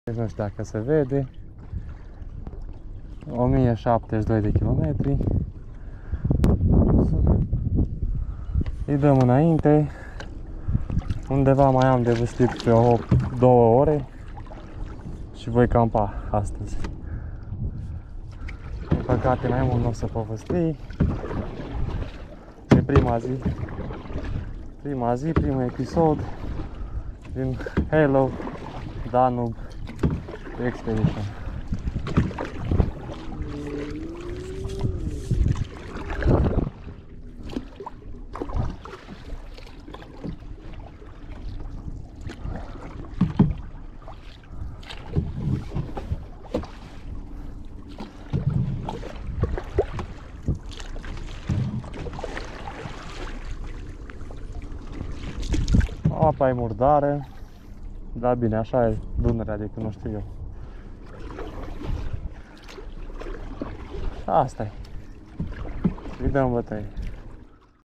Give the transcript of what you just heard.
Nu știu dacă se vede. 1072 de kilometri. Îi dăm înainte. Undeva mai am de vâslit pe 2 ore și voi campa astăzi. Din păcate mai mult nu o să povesti. E prima zi, primul episod din Hello Danube Expedition. Apa e murdară, dar bine, așa e Dunărea de când nu știu eu. Asta e. Îi dăm bătăie.